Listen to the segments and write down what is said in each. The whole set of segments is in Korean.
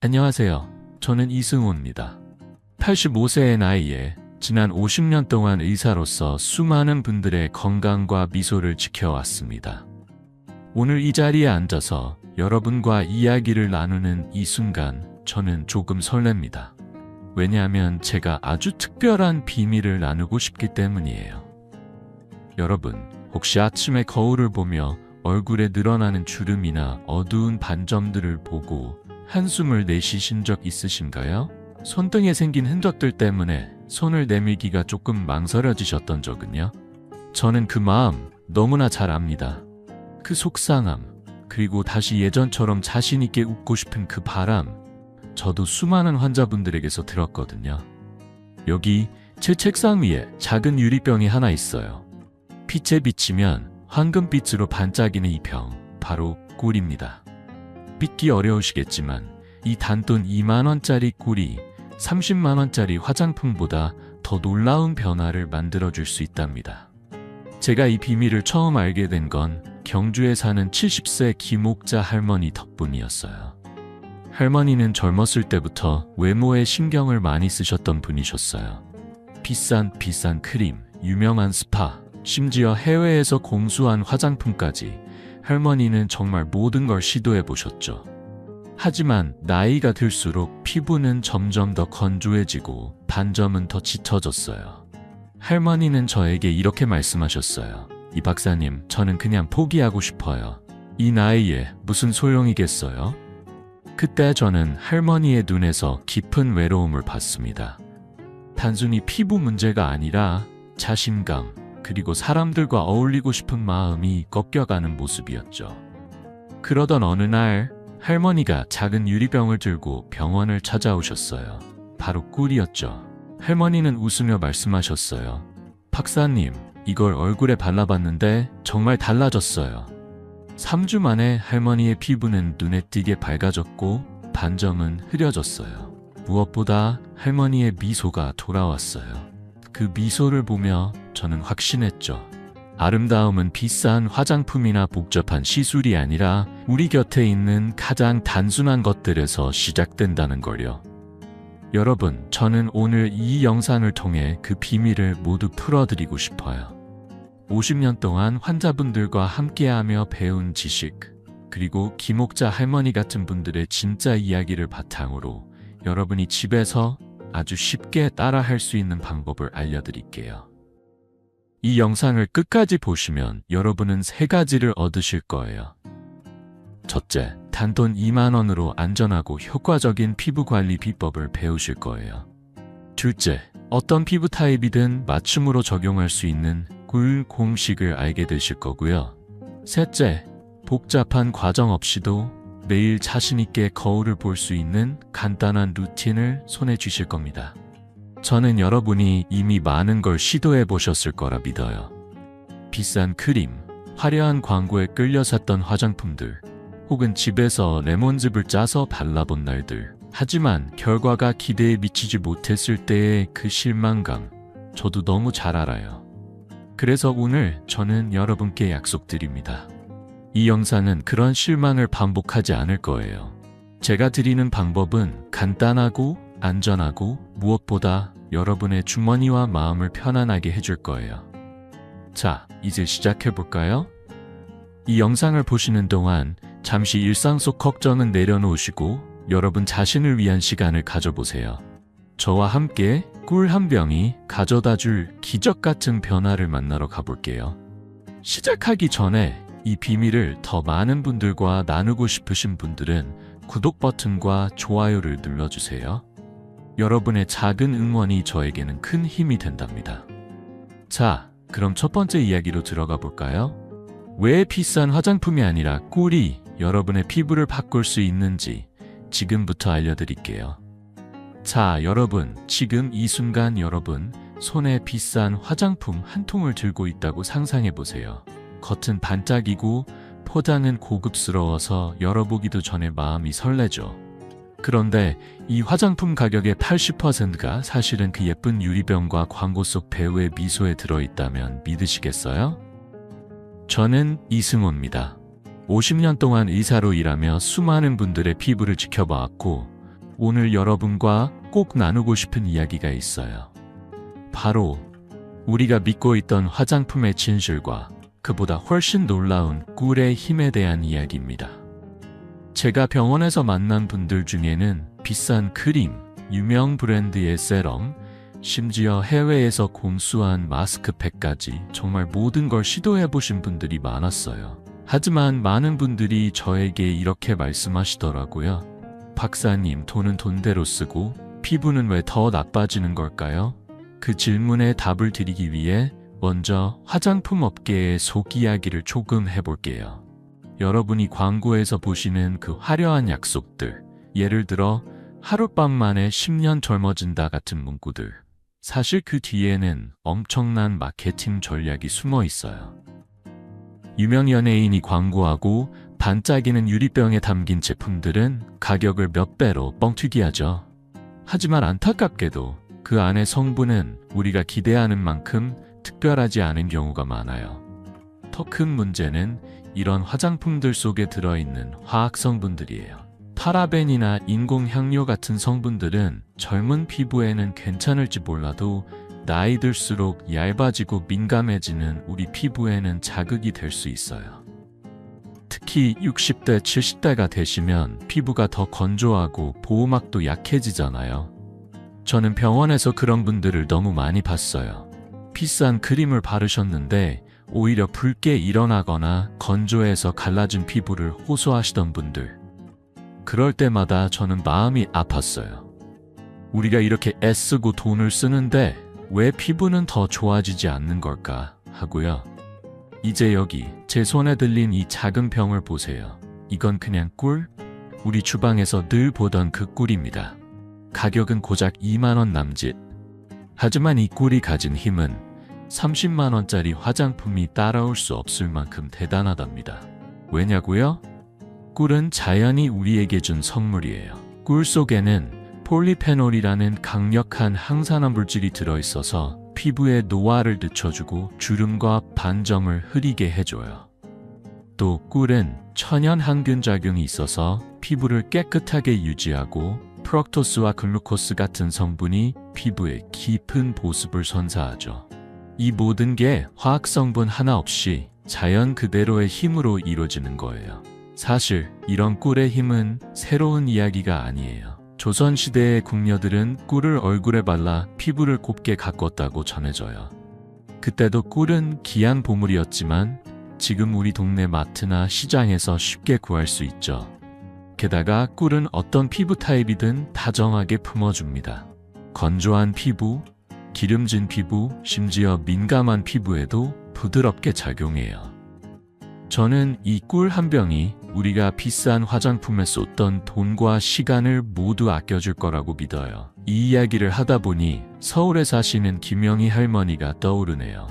안녕하세요. 저는 이승호입니다. 85세의 나이에 지난 50년 동안 의사로서 수많은 분들의 건강과 미소를 지켜왔습니다. 오늘 이 자리에 앉아서 여러분과 이야기를 나누는 이 순간 저는 조금 설렙니다. 왜냐하면 제가 아주 특별한 비밀을 나누고 싶기 때문이에요. 여러분, 혹시 아침에 거울을 보며 얼굴에 늘어나는 주름이나 어두운 반점들을 보고 한숨을 내쉬신 적 있으신가요? 손등에 생긴 흔적들 때문에 손을 내밀기가 조금 망설여지셨던 적은요? 저는 그 마음 너무나 잘 압니다. 그 속상함, 그리고 다시 예전처럼 자신있게 웃고 싶은 그 바람, 저도 수많은 환자분들에게서 들었거든요. 여기 제 책상 위에 작은 유리병이 하나 있어요. 빛에 비치면 황금빛으로 반짝이는 이 병, 바로 꿀입니다. 믿기 어려우시겠지만 이 단돈 2만원짜리 꿀이 30만원짜리 화장품보다 더 놀라운 변화를 만들어줄 수 있답니다. 제가 이 비밀을 처음 알게 된 건 경주에 사는 70세 김옥자 할머니 덕분이었어요. 할머니는 젊었을 때부터 외모에 신경을 많이 쓰셨던 분이셨어요. 비싼 크림, 유명한 스파, 심지어 해외에서 공수한 화장품까지 할머니는 정말 모든 걸 시도해 보셨죠. 하지만 나이가 들수록 피부는 점점 더 건조해지고 반점은 더 짙어졌어요. 할머니는 저에게 이렇게 말씀하셨어요. 이 박사님, 저는 그냥 포기하고 싶어요. 이 나이에 무슨 소용이겠어요? 그때 저는 할머니의 눈에서 깊은 외로움을 봤습니다. 단순히 피부 문제가 아니라 자신감, 그리고 사람들과 어울리고 싶은 마음이 꺾여가는 모습이었죠. 그러던 어느 날 할머니가 작은 유리병을 들고 병원을 찾아오셨어요. 바로 꿀이었죠. 할머니는 웃으며 말씀하셨어요. 박사님, 이걸 얼굴에 발라봤는데 정말 달라졌어요. 3주 만에 할머니의 피부는 눈에 띄게 밝아졌고 반점은 흐려졌어요. 무엇보다 할머니의 미소가 돌아왔어요. 그 미소를 보며 저는 확신했죠. 아름다움은 비싼 화장품이나 복잡한 시술이 아니라 우리 곁에 있는 가장 단순한 것들에서 시작된다는 걸요. 여러분, 저는 오늘 이 영상을 통해 그 비밀을 모두 풀어드리고 싶어요. 50년 동안 환자분들과 함께하며 배운 지식, 그리고 김옥자 할머니 같은 분들의 진짜 이야기를 바탕으로 여러분이 집에서 아주 쉽게 따라할 수 있는 방법을 알려드릴게요. 이 영상을 끝까지 보시면 여러분은 3가지를 얻으실 거예요. 첫째, 단돈 2만원으로 안전하고 효과적인 피부관리 비법을 배우실 거예요. 둘째, 어떤 피부 타입이든 맞춤으로 적용할 수 있는 꿀 공식을 알게 되실 거고요. 셋째, 복잡한 과정 없이도 매일 자신있게 거울을 볼 수 있는 간단한 루틴을 손에 쥐실 겁니다. 저는 여러분이 이미 많은 걸 시도해 보셨을 거라 믿어요. 비싼 크림, 화려한 광고에 끌려 샀던 화장품들, 혹은 집에서 레몬즙을 짜서 발라본 날들. 하지만 결과가 기대에 미치지 못했을 때의 그 실망감, 저도 너무 잘 알아요. 그래서 오늘 저는 여러분께 약속드립니다. 이 영상은 그런 실망을 반복하지 않을 거예요. 제가 드리는 방법은 간단하고 안전하고 무엇보다 여러분의 주머니와 마음을 편안하게 해줄 거예요. 자, 이제 시작해볼까요? 이 영상을 보시는 동안 잠시 일상 속 걱정은 내려놓으시고 여러분 자신을 위한 시간을 가져보세요. 저와 함께 꿀 한 병이 가져다줄 기적 같은 변화를 만나러 가볼게요. 시작하기 전에 이 비밀을 더 많은 분들과 나누고 싶으신 분들은 구독 버튼과 좋아요를 눌러주세요. 여러분의 작은 응원이 저에게는 큰 힘이 된답니다. 자, 그럼 첫 번째 이야기로 들어가 볼까요? 왜 비싼 화장품이 아니라 꿀이 여러분의 피부를 바꿀 수 있는지 지금부터 알려드릴게요. 자, 여러분, 지금 이 순간 여러분 손에 비싼 화장품 한 통을 들고 있다고 상상해보세요. 겉은 반짝이고 포장은 고급스러워서 열어보기도 전에 마음이 설레죠. 그런데 이 화장품 가격의 80%가 사실은 그 예쁜 유리병과 광고 속 배우의 미소에 들어있다면 믿으시겠어요? 저는 이승호입니다. 50년 동안 의사로 일하며 수많은 분들의 피부를 지켜봐왔고 오늘 여러분과 꼭 나누고 싶은 이야기가 있어요. 바로 우리가 믿고 있던 화장품의 진실과 그보다 훨씬 놀라운 꿀의 힘에 대한 이야기입니다. 제가 병원에서 만난 분들 중에는 비싼 크림, 유명 브랜드의 세럼, 심지어 해외에서 공수한 마스크팩까지 정말 모든 걸 시도해보신 분들이 많았어요. 하지만 많은 분들이 저에게 이렇게 말씀하시더라고요. 박사님, 돈은 돈대로 쓰고 피부는 왜 더 나빠지는 걸까요? 그 질문에 답을 드리기 위해 먼저 화장품 업계의 속 이야기를 조금 해볼게요. 여러분이 광고에서 보시는 그 화려한 약속들, 예를 들어 하룻밤 만에 10년 젊어진다 같은 문구들, 사실 그 뒤에는 엄청난 마케팅 전략이 숨어 있어요. 유명 연예인이 광고하고 반짝이는 유리병에 담긴 제품들은 가격을 몇 배로 뻥튀기 하죠. 하지만 안타깝게도 그 안의 성분은 우리가 기대하는 만큼 특별하지 않은 경우가 많아요. 더 큰 문제는 이런 화장품들 속에 들어있는 화학 성분들이에요. 파라벤이나 인공향료 같은 성분들은 젊은 피부에는 괜찮을지 몰라도 나이 들수록 얇아지고 민감해지는 우리 피부에는 자극이 될 수 있어요. 특히 60대, 70대가 되시면 피부가 더 건조하고 보호막도 약해지잖아요. 저는 병원에서 그런 분들을 너무 많이 봤어요. 비싼 크림을 바르셨는데 오히려 붉게 일어나거나 건조해서 갈라진 피부를 호소하시던 분들. 그럴 때마다 저는 마음이 아팠어요. 우리가 이렇게 애쓰고 돈을 쓰는데 왜 피부는 더 좋아지지 않는 걸까 하고요. 이제 여기 제 손에 들린 이 작은 병을 보세요. 이건 그냥 꿀? 우리 주방에서 늘 보던 그 꿀입니다. 가격은 고작 2만 원 남짓. 하지만 이 꿀이 가진 힘은 30만 원짜리 화장품이 따라올 수 없을 만큼 대단하답니다. 왜냐고요? 꿀은 자연이 우리에게 준 선물이에요. 꿀 속에는 폴리페놀이라는 강력한 항산화 물질이 들어있어서 피부의 노화를 늦춰주고 주름과 반점을 흐리게 해줘요. 또 꿀은 천연 항균 작용이 있어서 피부를 깨끗하게 유지하고 프럭토스와 글루코스 같은 성분이 피부에 깊은 보습을 선사하죠. 이 모든 게 화학 성분 하나 없이 자연 그대로의 힘으로 이루어지는 거예요. 사실 이런 꿀의 힘은 새로운 이야기가 아니에요. 조선시대의 궁녀들은 꿀을 얼굴에 발라 피부를 곱게 가꿨다고 전해져요. 그때도 꿀은 귀한 보물이었지만 지금 우리 동네 마트나 시장에서 쉽게 구할 수 있죠. 게다가 꿀은 어떤 피부 타입이든 다정하게 품어줍니다. 건조한 피부, 기름진 피부, 심지어 민감한 피부에도 부드럽게 작용해요. 저는 이 꿀 한 병이 우리가 비싼 화장품에 쏟던 돈과 시간을 모두 아껴줄 거라고 믿어요. 이 이야기를 하다 보니 서울에 사시는 김영희 할머니가 떠오르네요.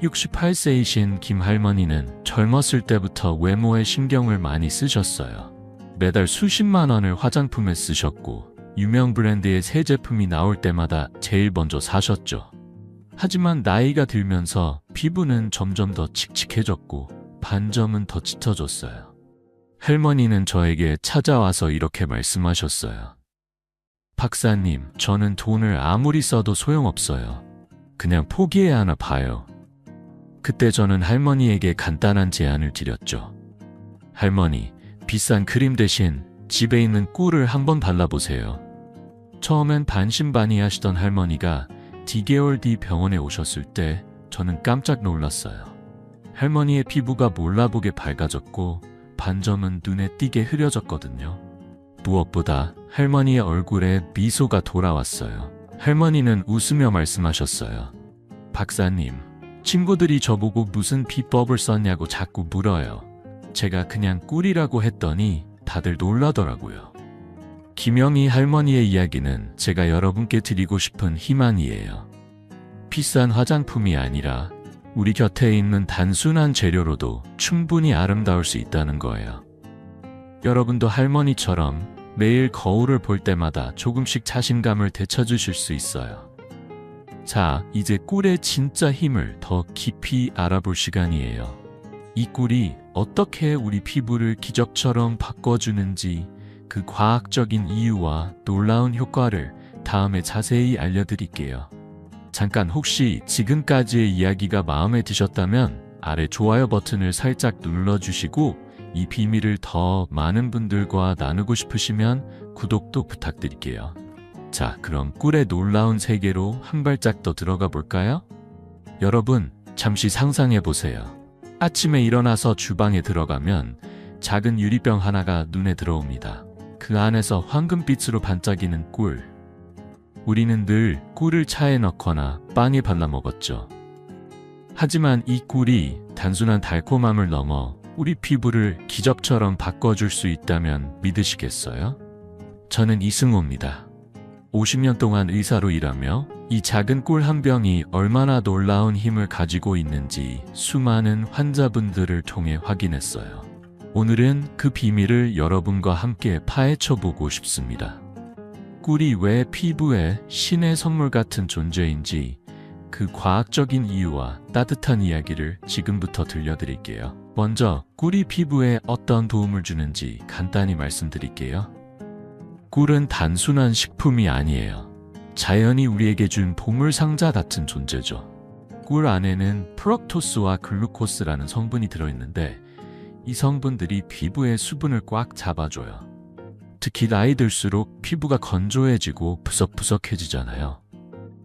68세이신 김 할머니는 젊었을 때부터 외모에 신경을 많이 쓰셨어요. 매달 수십만 원을 화장품에 쓰셨고 유명 브랜드의 새 제품이 나올 때마다 제일 먼저 사셨죠. 하지만 나이가 들면서 피부는 점점 더 칙칙해졌고 반점은 더 짙어졌어요. 할머니는 저에게 찾아와서 이렇게 말씀하셨어요. 박사님, 저는 돈을 아무리 써도 소용없어요. 그냥 포기해야 하나 봐요. 그때 저는 할머니에게 간단한 제안을 드렸죠. 할머니, 비싼 크림 대신 집에 있는 꿀을 한번 발라보세요. 처음엔 반신반의하시던 할머니가 2개월 뒤 병원에 오셨을 때 저는 깜짝 놀랐어요. 할머니의 피부가 몰라보게 밝아졌고 반점은 눈에 띄게 흐려졌거든요. 무엇보다 할머니의 얼굴에 미소가 돌아왔어요. 할머니는 웃으며 말씀하셨어요. 박사님, 친구들이 저보고 무슨 비법을 썼냐고 자꾸 물어요. 제가 그냥 꿀이라고 했더니 다들 놀라더라고요. 김영희 할머니의 이야기는 제가 여러분께 드리고 싶은 희망이에요. 비싼 화장품이 아니라 우리 곁에 있는 단순한 재료로도 충분히 아름다울 수 있다는 거예요. 여러분도 할머니처럼 매일 거울을 볼 때마다 조금씩 자신감을 되찾으실 수 있어요. 자, 이제 꿀의 진짜 힘을 더 깊이 알아볼 시간이에요. 이 꿀이 어떻게 우리 피부를 기적처럼 바꿔주는지 그 과학적인 이유와 놀라운 효과를 다음에 자세히 알려드릴게요. 잠깐 혹시 지금까지의 이야기가 마음에 드셨다면 아래 좋아요 버튼을 살짝 눌러주시고 이 비밀을 더 많은 분들과 나누고 싶으시면 구독도 부탁드릴게요. 자, 그럼 꿀의 놀라운 세계로 한 발짝 더 들어가 볼까요? 여러분, 잠시 상상해 보세요. 아침에 일어나서 주방에 들어가면 작은 유리병 하나가 눈에 들어옵니다. 그 안에서 황금빛으로 반짝이는 꿀. 우리는 늘 꿀을 차에 넣거나 빵에 발라 먹었죠. 하지만 이 꿀이 단순한 달콤함을 넘어 우리 피부를 기적처럼 바꿔줄 수 있다면 믿으시겠어요? 저는 이승호입니다. 50년 동안 의사로 일하며 이 작은 꿀 한 병이 얼마나 놀라운 힘을 가지고 있는지 수많은 환자분들을 통해 확인했어요. 오늘은 그 비밀을 여러분과 함께 파헤쳐보고 싶습니다. 꿀이 왜 피부에 신의 선물 같은 존재인지 그 과학적인 이유와 따뜻한 이야기를 지금부터 들려드릴게요. 먼저 꿀이 피부에 어떤 도움을 주는지 간단히 말씀드릴게요. 꿀은 단순한 식품이 아니에요. 자연이 우리에게 준 보물 상자 같은 존재죠. 꿀 안에는 프럭토스와 글루코스라는 성분이 들어있는데 이 성분들이 피부의 수분을 꽉 잡아줘요. 특히 나이 들수록 피부가 건조해지고 푸석푸석해지잖아요.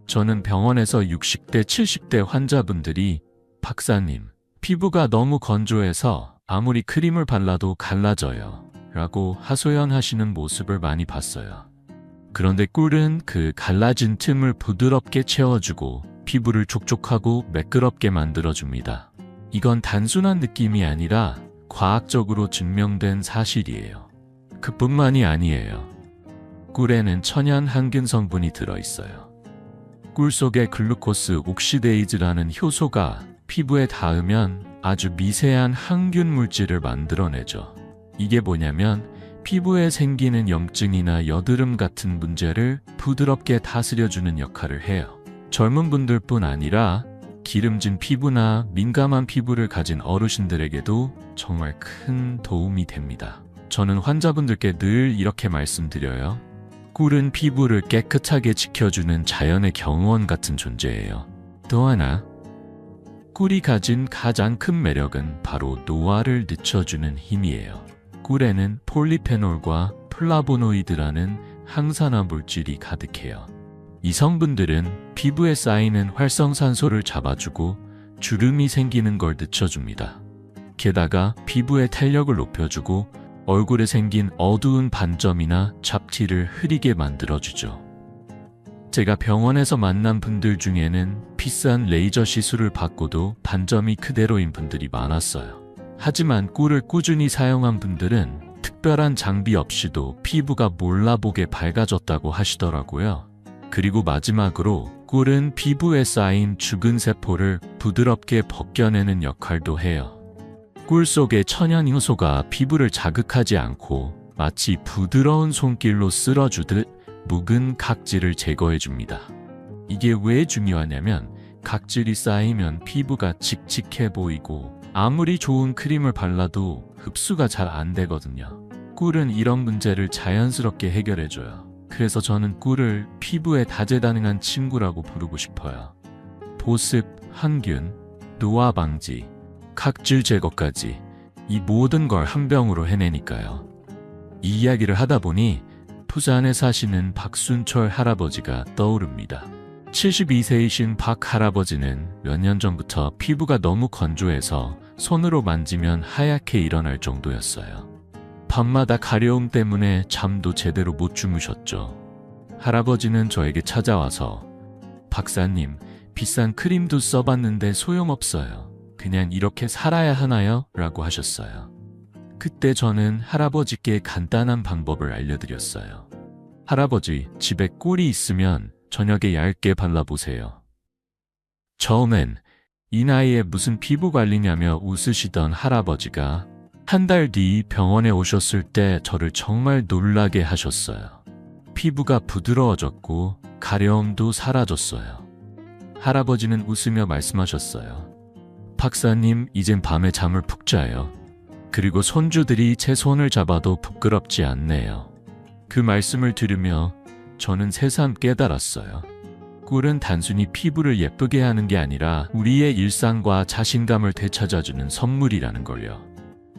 저는 병원에서 60대, 70대 환자분들이 박사님, 피부가 너무 건조해서 아무리 크림을 발라도 갈라져요 라고 하소연하시는 모습을 많이 봤어요. 그런데 꿀은 그 갈라진 틈을 부드럽게 채워주고 피부를 촉촉하고 매끄럽게 만들어줍니다. 이건 단순한 느낌이 아니라 과학적으로 증명된 사실이에요. 그뿐만이 아니에요. 꿀에는 천연 항균 성분이 들어있어요. 꿀 속에 글루코스 옥시데이즈라는 효소가 피부에 닿으면 아주 미세한 항균 물질을 만들어내죠. 이게 뭐냐면 피부에 생기는 염증이나 여드름 같은 문제를 부드럽게 다스려주는 역할을 해요. 젊은 분들뿐 아니라 기름진 피부나 민감한 피부를 가진 어르신들에게도 정말 큰 도움이 됩니다. 저는 환자분들께 늘 이렇게 말씀드려요. 꿀은 피부를 깨끗하게 지켜주는 자연의 경호원 같은 존재예요. 또 하나, 꿀이 가진 가장 큰 매력은 바로 노화를 늦춰주는 힘이에요. 꿀에는 폴리페놀과 플라보노이드라는 항산화 물질이 가득해요. 이 성분들은 피부에 쌓이는 활성산소를 잡아주고 주름이 생기는 걸 늦춰줍니다. 게다가 피부의 탄력을 높여주고 얼굴에 생긴 어두운 반점이나 잡티를 흐리게 만들어주죠. 제가 병원에서 만난 분들 중에는 비싼 레이저 시술을 받고도 반점이 그대로인 분들이 많았어요. 하지만 꿀을 꾸준히 사용한 분들은 특별한 장비 없이도 피부가 몰라보게 밝아졌다고 하시더라고요. 그리고 마지막으로 꿀은 피부에 쌓인 죽은 세포를 부드럽게 벗겨내는 역할도 해요. 꿀 속의 천연 효소가 피부를 자극하지 않고 마치 부드러운 손길로 쓸어주듯 묵은 각질을 제거해줍니다. 이게 왜 중요하냐면 각질이 쌓이면 피부가 칙칙해 보이고 아무리 좋은 크림을 발라도 흡수가 잘 안 되거든요. 꿀은 이런 문제를 자연스럽게 해결해줘요. 그래서 저는 꿀을 피부에 다재다능한 친구라고 부르고 싶어요. 보습, 항균, 노화 방지, 각질 제거까지 이 모든 걸 한 병으로 해내니까요. 이 이야기를 하다 보니 부산에 사시는 박순철 할아버지가 떠오릅니다. 72세이신 박 할아버지는 몇 년 전부터 피부가 너무 건조해서 손으로 만지면 하얗게 일어날 정도였어요. 밤마다 가려움 때문에 잠도 제대로 못 주무셨죠. 할아버지는 저에게 찾아와서 박사님, 비싼 크림도 써봤는데 소용없어요. 그냥 이렇게 살아야 하나요? 라고 하셨어요. 그때 저는 할아버지께 간단한 방법을 알려드렸어요. 할아버지, 집에 꿀이 있으면 저녁에 얇게 발라보세요. 처음엔 이 나이에 무슨 피부 관리냐며 웃으시던 할아버지가 한 달 뒤 병원에 오셨을 때 저를 정말 놀라게 하셨어요. 피부가 부드러워졌고 가려움도 사라졌어요. 할아버지는 웃으며 말씀하셨어요. 박사님, 이젠 밤에 잠을 푹 자요. 그리고 손주들이 제 손을 잡아도 부끄럽지 않네요. 그 말씀을 들으며 저는 새삼 깨달았어요. 꿀은 단순히 피부를 예쁘게 하는 게 아니라 우리의 일상과 자신감을 되찾아주는 선물이라는 걸요.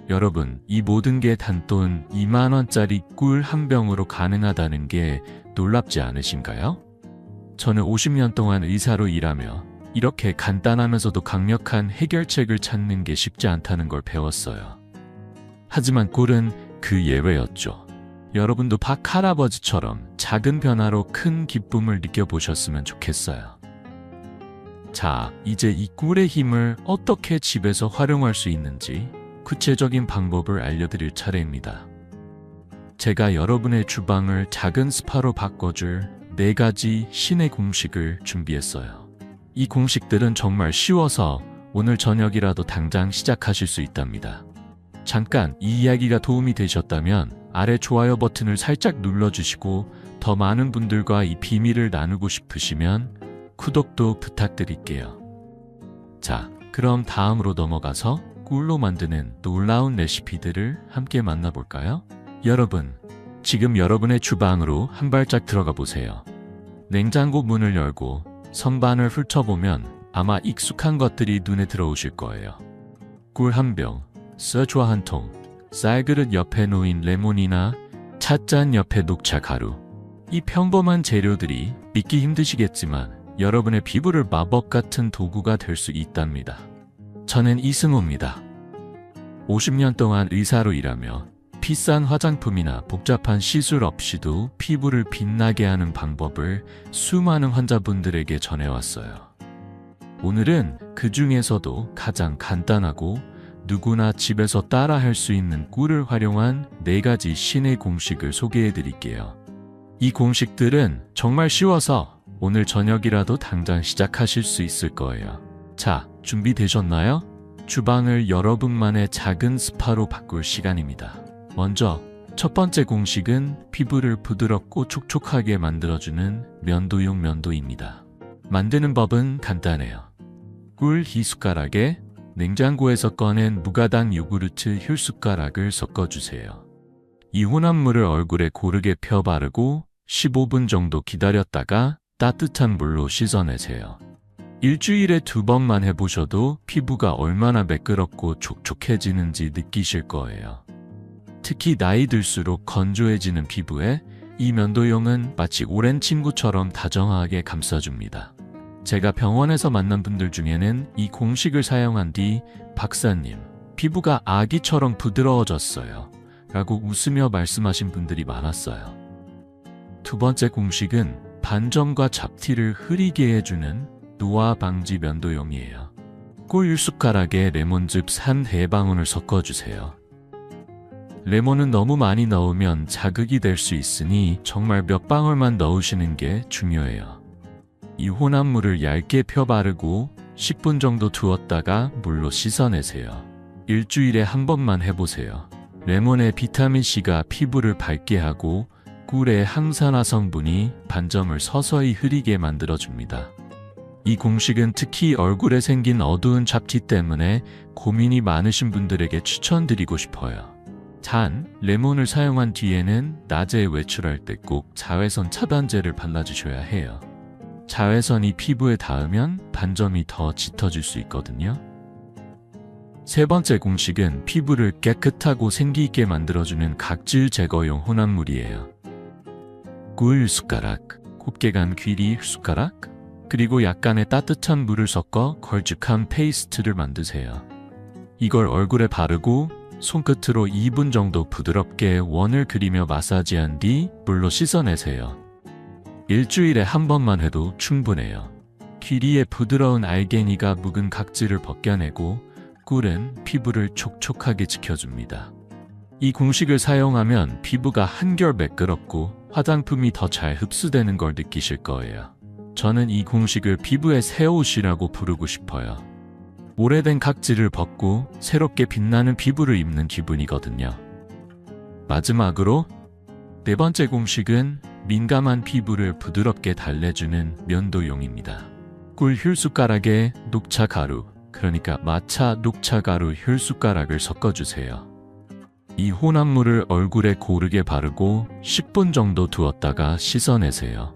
여러분, 이 모든 게 단돈 2만 원짜리 꿀 한 병으로 가능하다는 게 놀랍지 않으신가요? 저는 50년 동안 의사로 일하며 이렇게 간단하면서도 강력한 해결책을 찾는 게 쉽지 않다는 걸 배웠어요. 하지만 꿀은 그 예외였죠. 여러분도 박 할아버지처럼 작은 변화로 큰 기쁨을 느껴보셨으면 좋겠어요. 자, 이제 이 꿀의 힘을 어떻게 집에서 활용할 수 있는지 구체적인 방법을 알려드릴 차례입니다. 제가 여러분의 주방을 작은 스파로 바꿔줄 4가지 신의 공식을 준비했어요. 이 공식들은 정말 쉬워서 오늘 저녁이라도 당장 시작하실 수 있답니다. 잠깐 이 이야기가 도움이 되셨다면 아래 좋아요 버튼을 살짝 눌러주시고 더 많은 분들과 이 비밀을 나누고 싶으시면 구독도 부탁드릴게요. 자, 그럼 다음으로 넘어가서 꿀로 만드는 놀라운 레시피들을 함께 만나볼까요? 여러분, 지금 여러분의 주방으로 한 발짝 들어가 보세요. 냉장고 문을 열고 선반을 훑어보면 아마 익숙한 것들이 눈에 들어오실 거예요. 꿀 한 병, 서주와 한 통, 쌀그릇 옆에 놓인 레몬이나 찻잔 옆에 녹차 가루. 이 평범한 재료들이 믿기 힘드시겠지만 여러분의 피부를 마법 같은 도구가 될 수 있답니다. 저는 이승호입니다. 50년 동안 의사로 일하며 비싼 화장품이나 복잡한 시술 없이도 피부를 빛나게 하는 방법을 수많은 환자분들에게 전해왔어요. 오늘은 그 중에서도 가장 간단하고 누구나 집에서 따라 할 수 있는 꿀을 활용한 4가지 신의 공식을 소개해 드릴게요. 이 공식들은 정말 쉬워서 오늘 저녁이라도 당장 시작하실 수 있을 거예요. 자, 준비되셨나요? 주방을 여러분만의 작은 스파로 바꿀 시간입니다. 먼저 첫 번째 공식은 피부를 부드럽고 촉촉하게 만들어주는 면도용 면도입니다. 만드는 법은 간단해요. 꿀 희숟가락에 냉장고에서 꺼낸 무가당 요구르트 힐숟가락을 섞어주세요. 이 혼합물을 얼굴에 고르게 펴 바르고 15분 정도 기다렸다가 따뜻한 물로 씻어내세요. 일주일에 2번만 해보셔도 피부가 얼마나 매끄럽고 촉촉해지는지 느끼실 거예요. 특히 나이 들수록 건조해지는 피부에 이 면도용은 마치 오랜 친구처럼 다정하게 감싸줍니다. 제가 병원에서 만난 분들 중에는 이 공식을 사용한 뒤 박사님, 피부가 아기처럼 부드러워졌어요 라고 웃으며 말씀하신 분들이 많았어요. 두 번째 공식은 반점과 잡티를 흐리게 해주는 노화 방지 면도용이에요. 꿀 숟가락에 레몬즙 3대방울을 섞어주세요. 레몬은 너무 많이 넣으면 자극이 될 수 있으니 정말 몇 방울만 넣으시는 게 중요해요. 이 혼합물을 얇게 펴 바르고 10분 정도 두었다가 물로 씻어내세요. 일주일에 한 번만 해보세요. 레몬의 비타민C가 피부를 밝게 하고 꿀의 항산화 성분이 반점을 서서히 흐리게 만들어줍니다. 이 공식은 특히 얼굴에 생긴 어두운 잡티 때문에 고민이 많으신 분들에게 추천드리고 싶어요. 단, 레몬을 사용한 뒤에는 낮에 외출할 때 꼭 자외선 차단제를 발라주셔야 해요. 자외선이 피부에 닿으면 반점이 더 짙어질 수 있거든요. 세 번째 공식은 피부를 깨끗하고 생기있게 만들어주는 각질 제거용 혼합물이에요. 꿀 숟가락, 곱게 간 귀리 숟가락, 그리고 약간의 따뜻한 물을 섞어 걸쭉한 페이스트를 만드세요. 이걸 얼굴에 바르고 손끝으로 2분 정도 부드럽게 원을 그리며 마사지한 뒤 물로 씻어내세요. 일주일에 한 번만 해도 충분해요. 귀리의 부드러운 알갱이가 묵은 각질을 벗겨내고 꿀은 피부를 촉촉하게 지켜줍니다. 이 공식을 사용하면 피부가 한결 매끄럽고 화장품이 더 잘 흡수되는 걸 느끼실 거예요. 저는 이 공식을 피부의 새 옷이라고 부르고 싶어요. 오래된 각질을 벗고 새롭게 빛나는 피부를 입는 기분이거든요. 마지막으로 네 번째 공식은 민감한 피부를 부드럽게 달래주는 면도용입니다. 꿀 힐숟가락에 녹차 가루, 그러니까 마차 녹차 가루 힐숟가락을 섞어주세요. 이 혼합물을 얼굴에 고르게 바르고 10분 정도 두었다가 씻어내세요.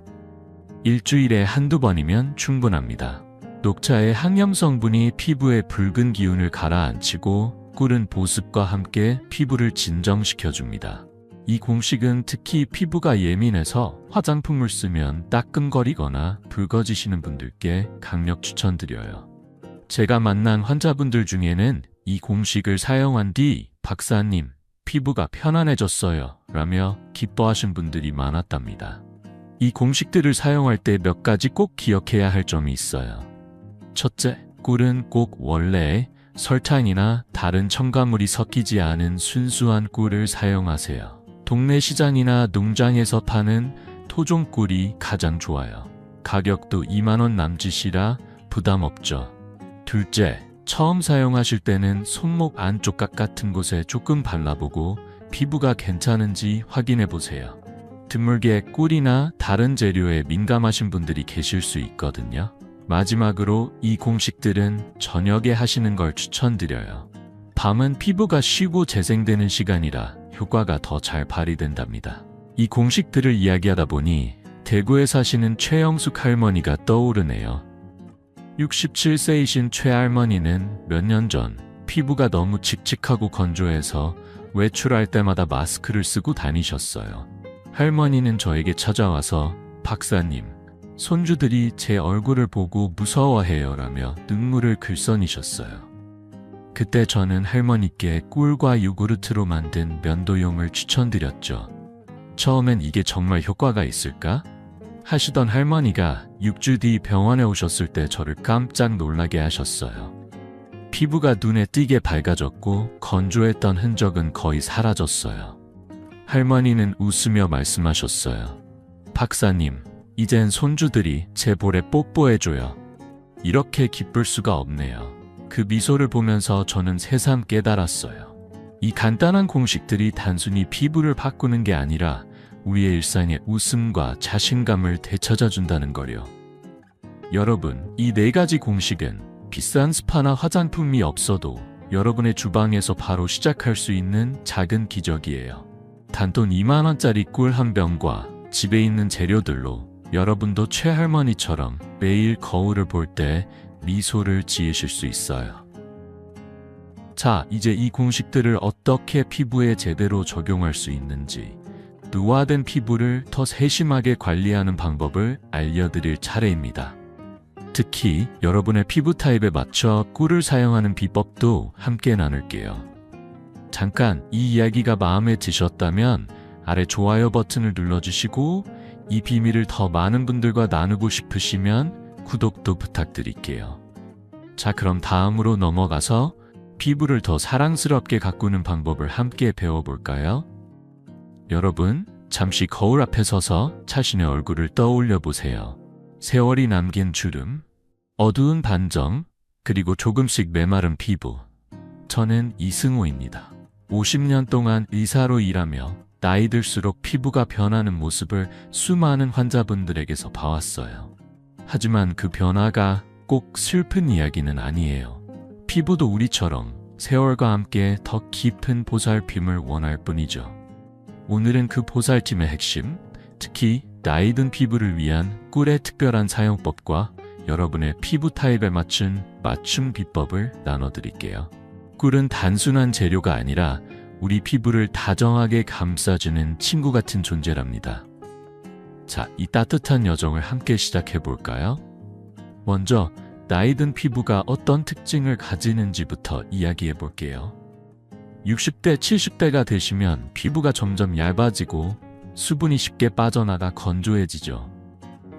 일주일에 한두 번이면 충분합니다. 녹차의 항염 성분이 피부의 붉은 기운을 가라앉히고 꿀은 보습과 함께 피부를 진정시켜줍니다. 이 공식은 특히 피부가 예민해서 화장품을 쓰면 따끔거리거나 붉어지시는 분들께 강력 추천드려요. 제가 만난 환자분들 중에는 이 공식을 사용한 뒤 박사님, 피부가 편안해졌어요 라며 기뻐하신 분들이 많았답니다. 이 공식들을 사용할 때 몇 가지 꼭 기억해야 할 점이 있어요. 첫째, 꿀은 꼭 원래의 설탕이나 다른 첨가물이 섞이지 않은 순수한 꿀을 사용하세요. 동네 시장이나 농장에서 파는 토종 꿀이 가장 좋아요. 가격도 2만 원 남짓이라 부담 없죠. 둘째, 처음 사용하실 때는 손목 안쪽 각 같은 곳에 조금 발라보고 피부가 괜찮은지 확인해 보세요. 드물게 꿀이나 다른 재료에 민감하신 분들이 계실 수 있거든요. 마지막으로 이 공식들은 저녁에 하시는 걸 추천드려요. 밤은 피부가 쉬고 재생되는 시간이라 효과가 더 잘 발휘된답니다. 이 공식들을 이야기하다 보니 대구에 사시는 최영숙 할머니가 떠오르네요. 67세이신 최할머니는 몇 년 전 피부가 너무 칙칙하고 건조해서 외출할 때마다 마스크를 쓰고 다니셨어요. 할머니는 저에게 찾아와서 박사님, 손주들이 제 얼굴을 보고 무서워해요 라며 눈물을 글썽이셨어요. 그때 저는 할머니께 꿀과 요구르트로 만든 면도용을 추천드렸죠. 처음엔 이게 정말 효과가 있을까? 하시던 할머니가 6주 뒤 병원에 오셨을 때 저를 깜짝 놀라게 하셨어요. 피부가 눈에 띄게 밝아졌고 건조했던 흔적은 거의 사라졌어요. 할머니는 웃으며 말씀하셨어요. 박사님, 이젠 손주들이 제 볼에 뽀뽀해줘요. 이렇게 기쁠 수가 없네요. 그 미소를 보면서 저는 새삼 깨달았어요. 이 간단한 공식들이 단순히 피부를 바꾸는 게 아니라 우리의 일상에 웃음과 자신감을 되찾아준다는 거요. 여러분, 이 4가지 공식은 비싼 스파나 화장품이 없어도 여러분의 주방에서 바로 시작할 수 있는 작은 기적이에요. 단돈 2만 원짜리 꿀 한 병과 집에 있는 재료들로 여러분도 최할머니처럼 매일 거울을 볼 때 미소를 지으실 수 있어요. 자, 이제 이 공식들을 어떻게 피부에 제대로 적용할 수 있는지, 노화된 피부를 더 세심하게 관리하는 방법을 알려드릴 차례입니다. 특히 여러분의 피부 타입에 맞춰 꿀을 사용하는 비법도 함께 나눌게요. 잠깐 이 이야기가 마음에 드셨다면 아래 좋아요 버튼을 눌러주시고 이 비밀을 더 많은 분들과 나누고 싶으시면 구독도 부탁드릴게요. 자, 그럼 다음으로 넘어가서 피부를 더 사랑스럽게 가꾸는 방법을 함께 배워볼까요? 여러분, 잠시 거울 앞에 서서 자신의 얼굴을 떠올려 보세요. 세월이 남긴 주름, 어두운 반점, 그리고 조금씩 메마른 피부. 저는 이승호입니다. 50년 동안 의사로 일하며 나이 들수록 피부가 변하는 모습을 수많은 환자분들에게서 봐왔어요. 하지만 그 변화가 꼭 슬픈 이야기는 아니에요. 피부도 우리처럼 세월과 함께 더 깊은 보살핌을 원할 뿐이죠. 오늘은 그 보살핌의 핵심, 특히 나이 든 피부를 위한 꿀의 특별한 사용법과 여러분의 피부 타입에 맞춘 맞춤 비법을 나눠드릴게요. 꿀은 단순한 재료가 아니라 우리 피부를 다정하게 감싸주는 친구 같은 존재랍니다. 자, 이 따뜻한 여정을 함께 시작해볼까요? 먼저 나이 든 피부가 어떤 특징을 가지는지부터 이야기해볼게요. 60대, 70대가 되시면 피부가 점점 얇아지고 수분이 쉽게 빠져나가 건조해지죠.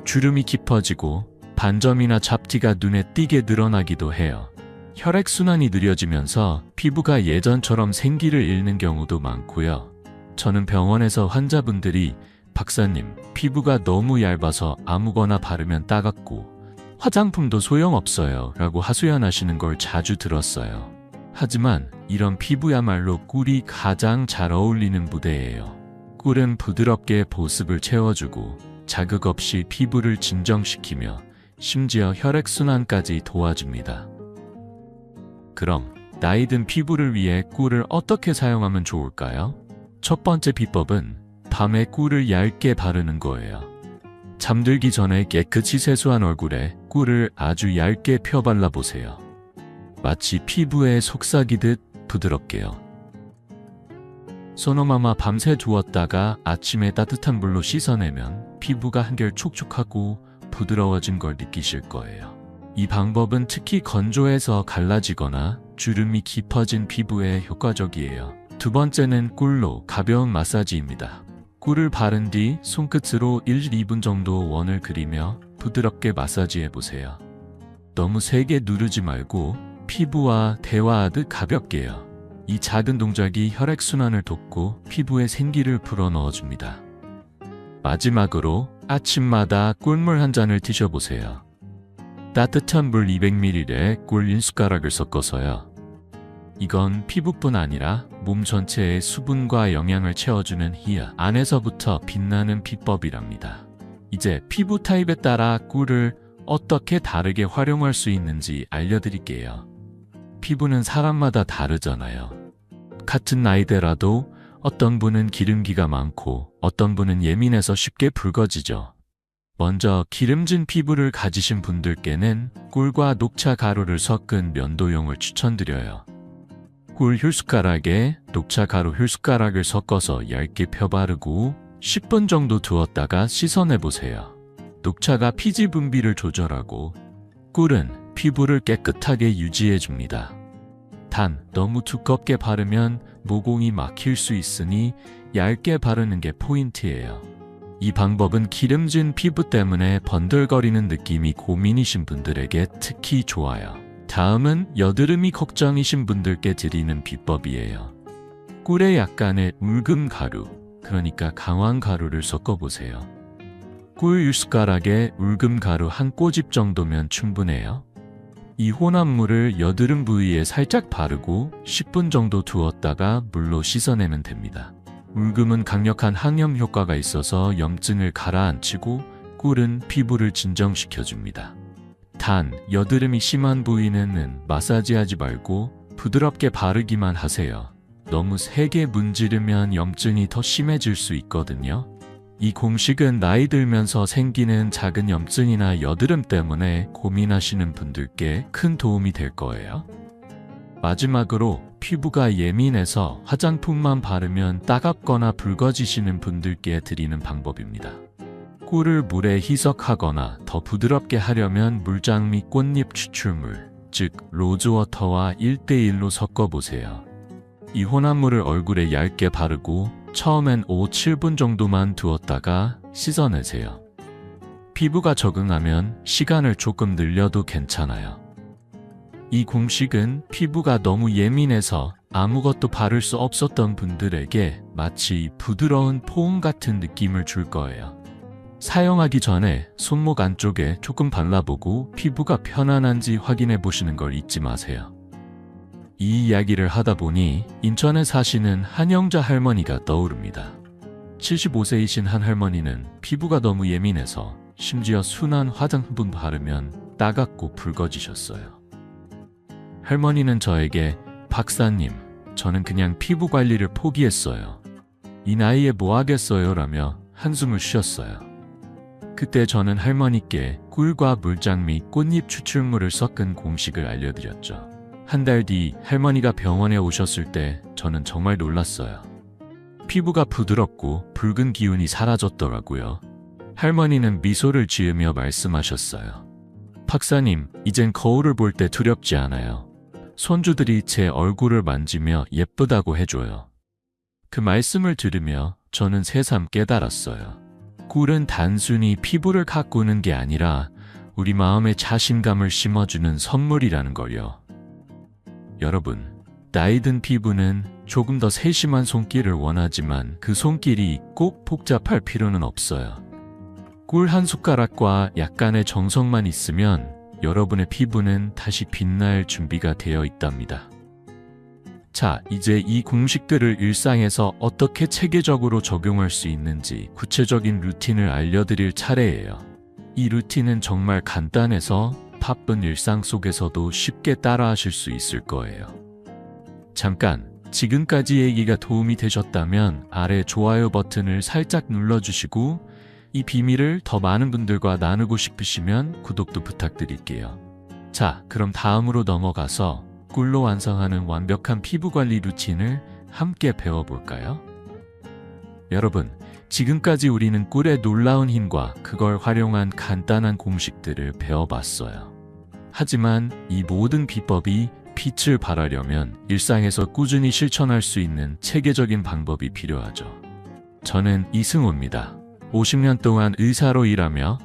주름이 깊어지고 반점이나 잡티가 눈에 띄게 늘어나기도 해요. 혈액순환이 느려지면서 피부가 예전처럼 생기를 잃는 경우도 많고요. 저는 병원에서 환자분들이 박사님, 피부가 너무 얇아서 아무거나 바르면 따갑고 화장품도 소용없어요 라고 하소연하시는 걸 자주 들었어요. 하지만 이런 피부야말로 꿀이 가장 잘 어울리는 부대예요. 꿀은 부드럽게 보습을 채워주고 자극 없이 피부를 진정시키며 심지어 혈액순환까지 도와줍니다. 그럼 나이 든 피부를 위해 꿀을 어떻게 사용하면 좋을까요? 첫 번째 비법은 밤에 꿀을 얇게 바르는 거예요. 잠들기 전에 깨끗이 세수한 얼굴에 꿀을 아주 얇게 펴 발라보세요. 마치 피부에 속삭이듯 부드럽게요. 소노마마 밤새 두었다가 아침에 따뜻한 물로 씻어내면 피부가 한결 촉촉하고 부드러워진 걸 느끼실 거예요. 이 방법은 특히 건조해서 갈라지거나 주름이 깊어진 피부에 효과적이에요. 두 번째는 꿀로 가벼운 마사지입니다. 꿀을 바른 뒤 손끝으로 1-2분 정도 원을 그리며 부드럽게 마사지해보세요. 너무 세게 누르지 말고 피부와 대화하듯 가볍게요. 이 작은 동작이 혈액순환을 돕고 피부에 생기를 불어넣어줍니다. 마지막으로 아침마다 꿀물 한 잔을 드셔보세요. 따뜻한 물 200ml에 꿀 1숟가락을 섞어서요. 이건 피부뿐 아니라 몸 전체에 수분과 영양을 채워주는 희야 안에서부터 빛나는 비법이랍니다. 이제 피부 타입에 따라 꿀을 어떻게 다르게 활용할 수 있는지 알려드릴게요. 피부는 사람마다 다르잖아요. 같은 나이대라도 어떤 분은 기름기가 많고 어떤 분은 예민해서 쉽게 붉어지죠. 먼저 기름진 피부를 가지신 분들께는 꿀과 녹차 가루를 섞은 면도용을 추천드려요. 꿀 흉숟가락에 녹차 가루 흉숟가락을 섞어서 얇게 펴바르고 10분 정도 두었다가 씻어내보세요. 녹차가 피지 분비를 조절하고 꿀은 피부를 깨끗하게 유지해줍니다. 단, 너무 두껍게 바르면 모공이 막힐 수 있으니 얇게 바르는 게 포인트예요. 이 방법은 기름진 피부 때문에 번들거리는 느낌이 고민이신 분들에게 특히 좋아요. 다음은 여드름이 걱정이신 분들께 드리는 비법이에요. 꿀에 약간의 울금 가루, 그러니까 강황 가루를 섞어보세요. 꿀 1숟가락에 울금 가루 한 꼬집 정도면 충분해요. 이 혼합물을 여드름 부위에 살짝 바르고 10분 정도 두었다가 물로 씻어내면 됩니다. 울금은 강력한 항염 효과가 있어서 염증을 가라앉히고 꿀은 피부를 진정시켜줍니다. 단, 여드름이 심한 부위는 마사지하지 말고 부드럽게 바르기만 하세요. 너무 세게 문지르면 염증이 더 심해질 수 있거든요. 이 공식은 나이 들면서 생기는 작은 염증이나 여드름 때문에 고민하시는 분들께 큰 도움이 될 거예요. 마지막으로 피부가 예민해서 화장품만 바르면 따갑거나 붉어지시는 분들께 드리는 방법입니다. 꿀을 물에 희석하거나 더 부드럽게 하려면 물장 및 꽃잎 추출물, 즉 로즈워터와 1:1로 섞어보세요. 이 혼합물을 얼굴에 얇게 바르고 처음엔 5-7분 정도만 두었다가 씻어내세요. 피부가 적응하면 시간을 조금 늘려도 괜찮아요. 이 공식은 피부가 너무 예민해서 아무것도 바를 수 없었던 분들에게 마치 부드러운 포옹 같은 느낌을 줄 거예요. 사용하기 전에 손목 안쪽에 조금 발라보고 피부가 편안한지 확인해 보시는 걸 잊지 마세요. 이 이야기를 하다 보니 인천에 사시는 한영자 할머니가 떠오릅니다. 75세이신 한 할머니는 피부가 너무 예민해서 심지어 순한 화장품 바르면 따갑고 붉어지셨어요. 할머니는 저에게 "박사님, 저는 그냥 피부 관리를 포기했어요. 이 나이에 뭐 하겠어요?" 라며 한숨을 쉬었어요. 그때 저는 할머니께 꿀과 물장 및 꽃잎 추출물을 섞은 공식을 알려드렸죠. 한 달 뒤 할머니가 병원에 오셨을 때 저는 정말 놀랐어요. 피부가 부드럽고 붉은 기운이 사라졌더라고요. 할머니는 미소를 지으며 말씀하셨어요. "박사님, 이젠 거울을 볼 때 두렵지 않아요. 손주들이 제 얼굴을 만지며 예쁘다고 해줘요." 그 말씀을 들으며 저는 새삼 깨달았어요. 꿀은 단순히 피부를 가꾸는 게 아니라 우리 마음에 자신감을 심어주는 선물이라는 걸요. 여러분, 나이 든 피부는 조금 더 세심한 손길을 원하지만 그 손길이 꼭 복잡할 필요는 없어요. 꿀 한 숟가락과 약간의 정성만 있으면 여러분의 피부는 다시 빛날 준비가 되어 있답니다. 자, 이제 이 공식들을 일상에서 어떻게 체계적으로 적용할 수 있는지 구체적인 루틴을 알려드릴 차례예요. 이 루틴은 정말 간단해서 바쁜 일상 속에서도 쉽게 따라하실 수 있을 거예요. 잠깐 지금까지 얘기가 도움이 되셨다면 아래 좋아요 버튼을 살짝 눌러주시고 이 비밀을 더 많은 분들과 나누고 싶으시면 구독도 부탁드릴게요. 자, 그럼 다음으로 넘어가서 꿀로 완성하는 완벽한 피부 관리 루틴을 함께 배워볼까요? 여러분, 지금까지 우리는 꿀의 놀라운 힘과 그걸 활용한 간단한 공식들을 배워봤어요. 하지만 이 모든 비법이 빛을 발하려면 일상에서 꾸준히 실천할 수 있는 체계적인 방법이 필요하죠. 저는 이승호입니다. 50년 동안 의사로 일하며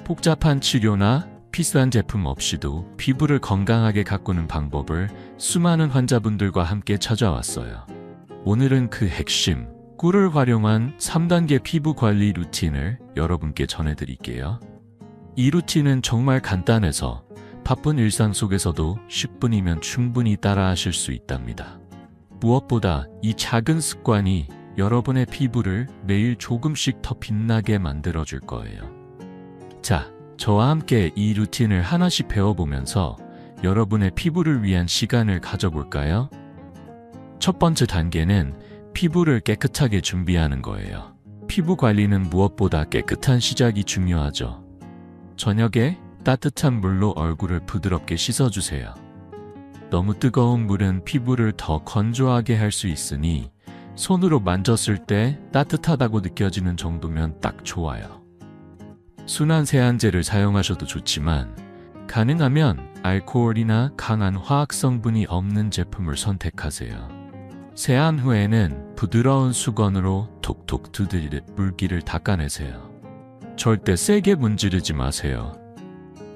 복잡한 치료나 비싼 제품 없이도 피부를 건강하게 가꾸는 방법을 수많은 환자분들과 함께 찾아왔어요. 오늘은 그 핵심, 꿀을 활용한 3단계 피부 관리 루틴을 여러분께 전해드릴게요. 이 루틴은 정말 간단해서 바쁜 일상 속에서도 10분이면 충분히 따라하실 수 있답니다. 무엇보다 이 작은 습관이 여러분의 피부를 매일 조금씩 더 빛나게 만들어줄 거예요. 자, 저와 함께 이 루틴을 하나씩 배워보면서 여러분의 피부를 위한 시간을 가져볼까요? 첫 번째 단계는 피부를 깨끗하게 준비하는 거예요. 피부 관리는 무엇보다 깨끗한 시작이 중요하죠. 저녁에 따뜻한 물로 얼굴을 부드럽게 씻어주세요. 너무 뜨거운 물은 피부를 더 건조하게 할 수 있으니 손으로 만졌을 때 따뜻하다고 느껴지는 정도면 딱 좋아요. 순한 세안제를 사용하셔도 좋지만 가능하면 알코올이나 강한 화학 성분이 없는 제품을 선택하세요. 세안 후에는 부드러운 수건으로 톡톡 두드리듯 물기를 닦아내세요. 절대 세게 문지르지 마세요.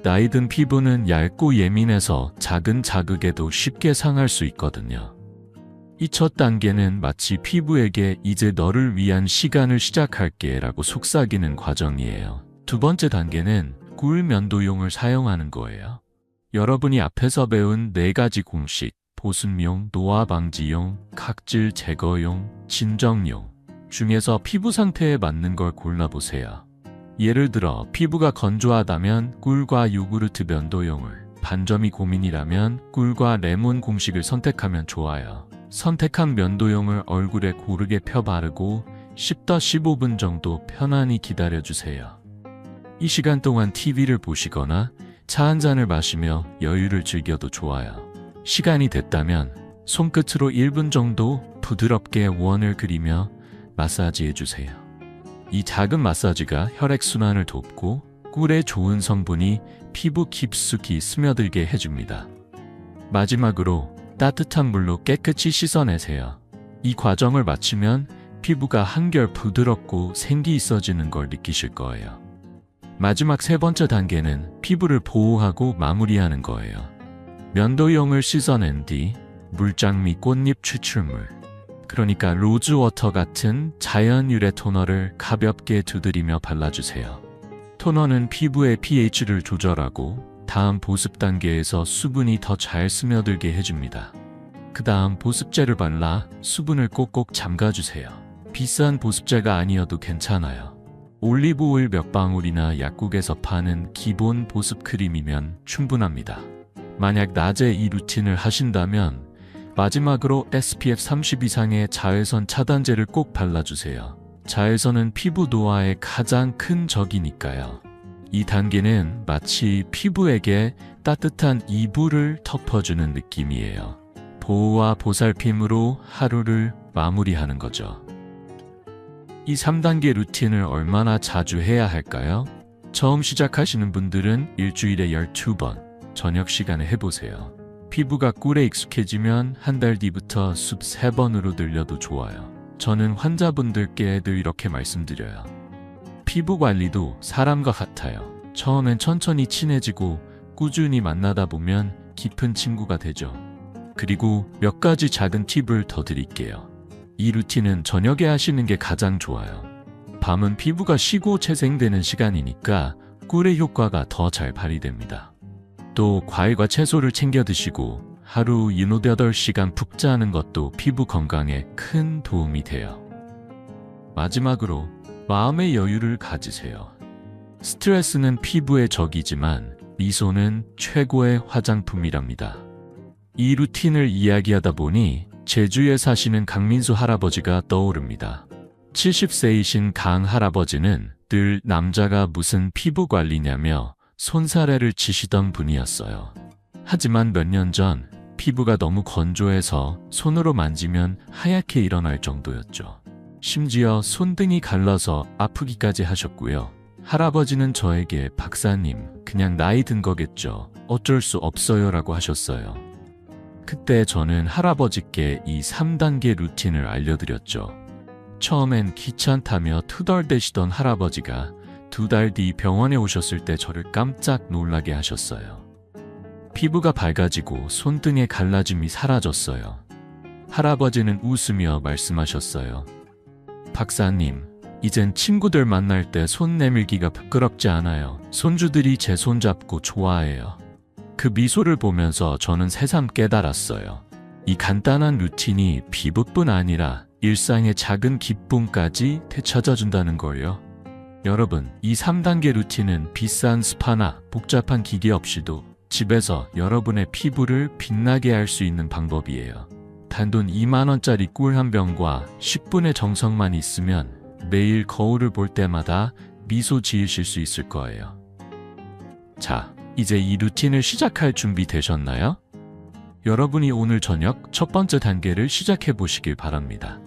나이 든 피부는 얇고 예민해서 작은 자극에도 쉽게 상할 수 있거든요. 이 첫 단계는 마치 피부에게 이제 너를 위한 시간을 시작할게 라고 속삭이는 과정이에요. 두 번째 단계는 꿀 면도용을 사용하는 거예요. 여러분이 앞에서 배운 4가지 공식, 보습용, 노화 방지용, 각질 제거용, 진정용 중에서 피부 상태에 맞는 걸 골라보세요. 예를 들어 피부가 건조하다면 꿀과 요구르트 면도용을, 반점이 고민이라면 꿀과 레몬 공식을 선택하면 좋아요. 선택한 면도용을 얼굴에 고르게 펴 바르고 10-15분 정도 편안히 기다려주세요. 이 시간 동안 TV를 보시거나 차 한 잔을 마시며 여유를 즐겨도 좋아요. 시간이 됐다면 손끝으로 1분 정도 부드럽게 원을 그리며 마사지해주세요. 이 작은 마사지가 혈액순환을 돕고 꿀의 좋은 성분이 피부 깊숙이 스며들게 해줍니다. 마지막으로 따뜻한 물로 깨끗이 씻어내세요. 이 과정을 마치면 피부가 한결 부드럽고 생기 있어지는 걸 느끼실 거예요. 마지막 3번째 단계는 피부를 보호하고 마무리하는 거예요. 면도용을 씻어낸 뒤 물장 및 꽃잎 추출물, 그러니까 로즈워터 같은 자연 유래 토너를 가볍게 두드리며 발라주세요. 토너는 피부의 pH를 조절하고 다음 보습 단계에서 수분이 더 잘 스며들게 해줍니다. 그 다음 보습제를 발라 수분을 꼭꼭 잠가주세요. 비싼 보습제가 아니어도 괜찮아요. 올리브 오일 몇 방울이나 약국에서 파는 기본 보습 크림이면 충분합니다. 만약 낮에 이 루틴을 하신다면 마지막으로 SPF 30 이상의 자외선 차단제를 꼭 발라주세요. 자외선은 피부 노화의 가장 큰 적이니까요. 이 단계는 마치 피부에게 따뜻한 이불을 덮어주는 느낌이에요. 보호와 보살핌으로 하루를 마무리하는 거죠. 이 3단계 루틴을 얼마나 자주 해야 할까요? 처음 시작하시는 분들은 일주일에 12번 저녁 시간에 해보세요. 피부가 꿀에 익숙해지면 한 달 뒤부터 습 3번으로 늘려도 좋아요. 저는 환자분들께 늘 이렇게 말씀드려요. 피부 관리도 사람과 같아요. 처음엔 천천히 친해지고 꾸준히 만나다 보면 깊은 친구가 되죠. 그리고 몇 가지 작은 팁을 더 드릴게요. 이 루틴은 저녁에 하시는 게 가장 좋아요. 밤은 피부가 쉬고 재생되는 시간이니까 꿀의 효과가 더 잘 발휘됩니다. 또 과일과 채소를 챙겨 드시고 하루 7-8시간 푹 자는 것도 피부 건강에 큰 도움이 돼요. 마지막으로 마음의 여유를 가지세요. 스트레스는 피부의 적이지만 미소는 최고의 화장품이랍니다. 이 루틴을 이야기하다 보니 제주에 사시는 강민수 할아버지가 떠오릅니다. 70세이신 강 할아버지는 늘 남자가 무슨 피부 관리냐며 손사래를 치시던 분이었어요. 하지만 몇 년 전 피부가 너무 건조해서 손으로 만지면 하얗게 일어날 정도였죠. 심지어 손등이 갈라서 아프기까지 하셨고요. 할아버지는 저에게 박사님, 그냥 나이 든 거겠죠. 어쩔 수 없어요 라고 하셨어요. 그때 저는 할아버지께 이 3단계 루틴을 알려드렸죠. 처음엔 귀찮다며 투덜대시던 할아버지가 2달 뒤 병원에 오셨을 때 저를 깜짝 놀라게 하셨어요. 피부가 밝아지고 손등의 갈라짐이 사라졌어요. 할아버지는 웃으며 말씀하셨어요. 박사님, 이젠 친구들 만날 때 손 내밀기가 부끄럽지 않아요. 손주들이 제 손 잡고 좋아해요. 그 미소를 보면서 저는 새삼 깨달았어요. 이 간단한 루틴이 피부뿐 아니라 일상의 작은 기쁨까지 되찾아준다는 걸요. 여러분, 이 3단계 루틴은 비싼 스파나 복잡한 기계 없이도 집에서 여러분의 피부를 빛나게 할 수 있는 방법이에요. 단돈 2만원짜리 꿀 한 병과 10분의 정성만 있으면 매일 거울을 볼 때마다 미소 지으실 수 있을 거예요. 자, 이제 이 루틴을 시작할 준비 되셨나요? 여러분이 오늘 저녁 첫 번째 단계를 시작해 보시길 바랍니다.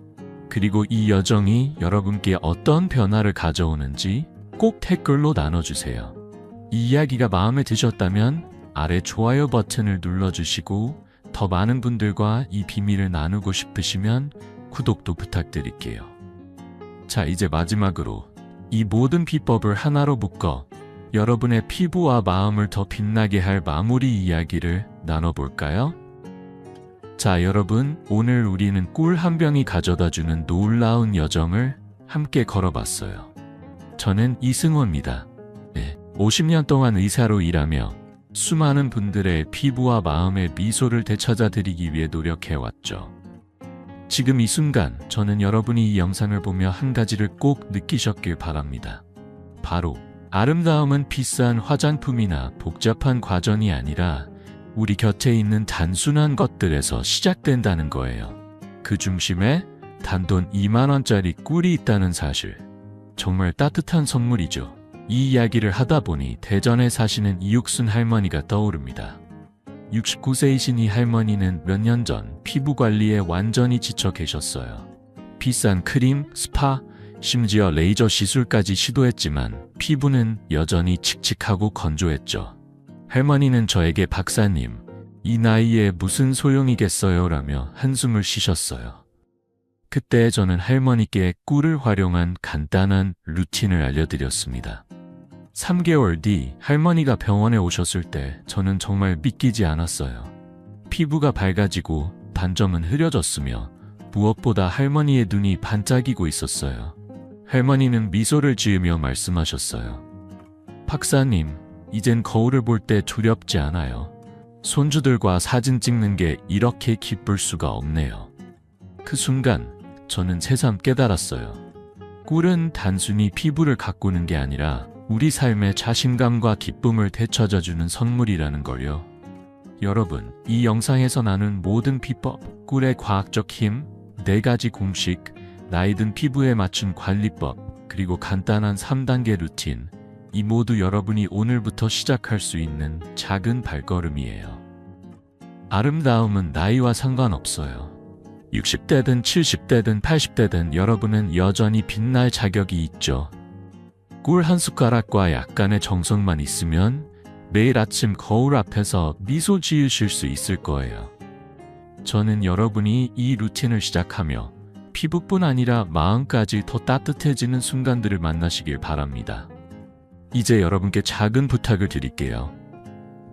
그리고 이 여정이 여러분께 어떤 변화를 가져오는지 꼭 댓글로 나눠주세요. 이 이야기가 마음에 드셨다면 아래 좋아요 버튼을 눌러주시고 더 많은 분들과 이 비밀을 나누고 싶으시면 구독도 부탁드릴게요. 자, 이제 마지막으로 이 모든 비법을 하나로 묶어 여러분의 피부와 마음을 더 빛나게 할 마무리 이야기를 나눠볼까요? 자, 여러분, 오늘 우리는 꿀 한 병이 가져다주는 놀라운 여정을 함께 걸어봤어요. 저는 이승호입니다. 50년 동안 의사로 일하며 수많은 분들의 피부와 마음의 미소를 되찾아드리기 위해 노력해왔죠. 지금 이 순간 저는 여러분이 이 영상을 보며 한 가지를 꼭 느끼셨길 바랍니다. 바로 아름다움은 비싼 화장품이나 복잡한 과정이 아니라 우리 곁에 있는 단순한 것들에서 시작된다는 거예요. 그 중심에 단돈 2만원짜리 꿀이 있다는 사실. 정말 따뜻한 선물이죠. 이 이야기를 하다 보니 대전에 사시는 이육순 할머니가 떠오릅니다. 69세이신 이 할머니는 몇 년 전 피부 관리에 완전히 지쳐 계셨어요. 비싼 크림, 스파, 심지어 레이저 시술까지 시도했지만 피부는 여전히 칙칙하고 건조했죠. 할머니는 저에게 박사님, 이 나이에 무슨 소용이겠어요 라며 한숨을 쉬셨어요. 그때 저는 할머니께 꿀을 활용한 간단한 루틴을 알려드렸습니다. 3개월 뒤 할머니가 병원에 오셨을 때 저는 정말 믿기지 않았어요. 피부가 밝아지고 반점은 흐려졌으며 무엇보다 할머니의 눈이 반짝이고 있었어요. 할머니는 미소를 지으며 말씀하셨어요. 박사님, 이젠 거울을 볼 때 두렵지 않아요. 손주들과 사진 찍는 게 이렇게 기쁠 수가 없네요. 그 순간 저는 새삼 깨달았어요. 꿀은 단순히 피부를 가꾸는 게 아니라 우리 삶의 자신감과 기쁨을 되찾아주는 선물이라는 걸요. 여러분, 이 영상에서 나눈 모든 비법, 꿀의 과학적 힘, 4가지 공식, 나이든 피부에 맞춘 관리법, 그리고 간단한 3단계 루틴, 이 모두 여러분이 오늘부터 시작할 수 있는 작은 발걸음이에요. 아름다움은 나이와 상관없어요. 60대든 70대든 80대든 여러분은 여전히 빛날 자격이 있죠. 꿀 한 숟가락과 약간의 정성만 있으면 매일 아침 거울 앞에서 미소 지으실 수 있을 거예요. 저는 여러분이 이 루틴을 시작하며 피부뿐 아니라 마음까지 더 따뜻해지는 순간들을 만나시길 바랍니다. 이제 여러분께 작은 부탁을 드릴게요.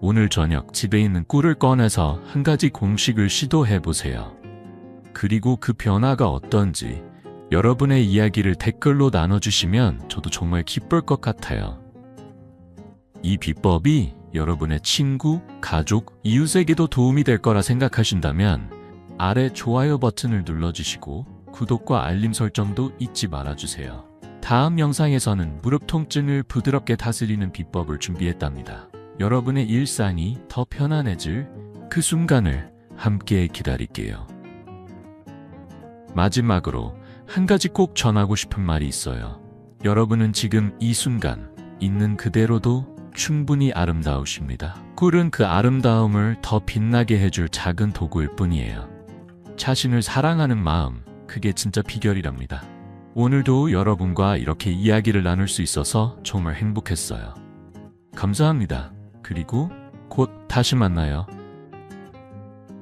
오늘 저녁 집에 있는 꿀을 꺼내서 한 가지 공식을 시도해 보세요. 그리고 그 변화가 어떤지 여러분의 이야기를 댓글로 나눠주시면 저도 정말 기쁠 것 같아요. 이 비법이 여러분의 친구, 가족, 이웃에게도 도움이 될 거라 생각하신다면 아래 좋아요 버튼을 눌러주시고 구독과 알림 설정도 잊지 말아주세요. 다음 영상에서는 무릎 통증을 부드럽게 다스리는 비법을 준비했답니다. 여러분의 일상이 더 편안해질 그 순간을 함께 기다릴게요. 마지막으로 한 가지 꼭 전하고 싶은 말이 있어요. 여러분은 지금 이 순간 있는 그대로도 충분히 아름다우십니다. 꿀은 그 아름다움을 더 빛나게 해줄 작은 도구일 뿐이에요. 자신을 사랑하는 마음, 그게 진짜 비결이랍니다. 오늘도 여러분과 이렇게 이야기를 나눌 수 있어서 정말 행복했어요. 감사합니다. 그리고 곧 다시 만나요.